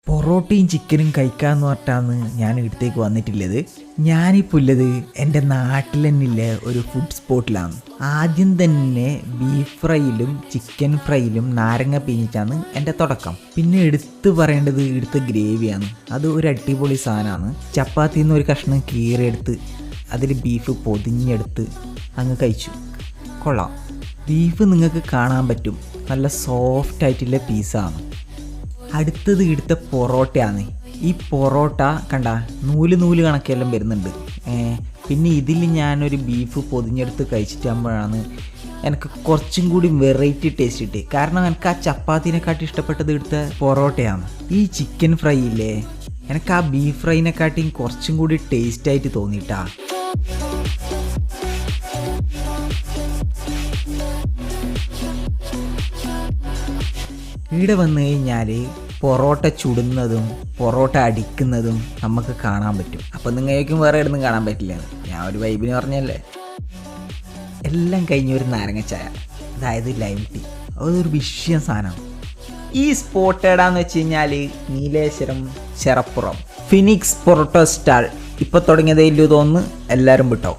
പൊറോട്ടയും ചിക്കനും കഴിക്കാമെന്ന് പറഞ്ഞിട്ടാണ് ഞാൻ ഇവിടത്തേക്ക് വന്നിട്ടുള്ളത്. ഞാനിപ്പോൾ ഉള്ളത് എൻ്റെ നാട്ടിൽ തന്നെയുള്ള ഒരു ഫുഡ് സ്പോട്ടിലാണ്. ആദ്യം തന്നെ ബീഫ് ഫ്രൈയിലും ചിക്കൻ ഫ്രൈയിലും നാരങ്ങ പിഴിഞ്ഞിട്ടാണ് എൻ്റെ തുടക്കം. പിന്നെ എടുത്ത് പറയേണ്ടത് ഇവിടുത്തെ ഗ്രേവിയാണ്. അത് ഒരു അടിപൊളി സാധനമാണ്. ചപ്പാത്തിയിൽ നിന്ന് ഒരു കഷ്ണം കീറിയെടുത്ത് അതിൽ ബീഫ് പൊതിഞ്ഞെടുത്ത് അങ്ങ് കഴിച്ചു. കൊള്ളാം. ബീഫ് നിങ്ങൾക്ക് കാണാൻ പറ്റും, നല്ല സോഫ്റ്റ് ആയിട്ടുള്ള പീസാണ്. അടുത്തത് ഇവിടുത്തെ പൊറോട്ടയാണ്. ഈ പൊറോട്ട കണ്ട നൂല് കണക്കെല്ലാം വരുന്നുണ്ട്. പിന്നെ ഇതിൽ ഞാനൊരു ബീഫ് പൊതിഞ്ഞെടുത്ത് കഴിച്ചിട്ടാകുമ്പോഴാണ് എനിക്ക് കുറച്ചും കൂടി വെറൈറ്റി ടേസ്റ്റ് കിട്ടി. കാരണം എനിക്ക് ആ ചപ്പാത്തിനെക്കാട്ടി ഇഷ്ടപ്പെട്ടത് ഇവിടുത്തെ പൊറോട്ടയാണ്. ഈ ചിക്കൻ ഫ്രൈ ഇല്ലേ, എനിക്ക് ആ ബീഫ് ഫ്രൈനെക്കാട്ടിയും കുറച്ചും കൂടി ടേസ്റ്റായിട്ട് തോന്നിയിട്ടാ. ഇവിടെ വന്നു കഴിഞ്ഞാൽ പൊറോട്ട ചുടുന്നതും പൊറോട്ട അടിക്കുന്നതും നമുക്ക് കാണാൻ പറ്റും. അപ്പം നിങ്ങൾക്കും വേറെ ഇടന്നും കാണാൻ പറ്റില്ല. ഞാൻ ഒരു വൈബിന് പറഞ്ഞല്ലേ. എല്ലാം കഴിഞ്ഞ ഒരു നാരങ്ങ ചായ, അതായത് ലൈം ടീ, അതൊരു വിഷയം സാധനമാണ്. ഈ സ്പോട്ട് എവിടാന്ന് വെച്ച് കഴിഞ്ഞാൽ നീലേശ്വരം ചെറപ്പുറം ഫിനിക്സ് പൊറോട്ട സ്റ്റാൾ. ഇപ്പോൾ തുടങ്ങിയതേ ഇല്ലു തോന്നുന്നു, എല്ലാവരും വിട്ടോ.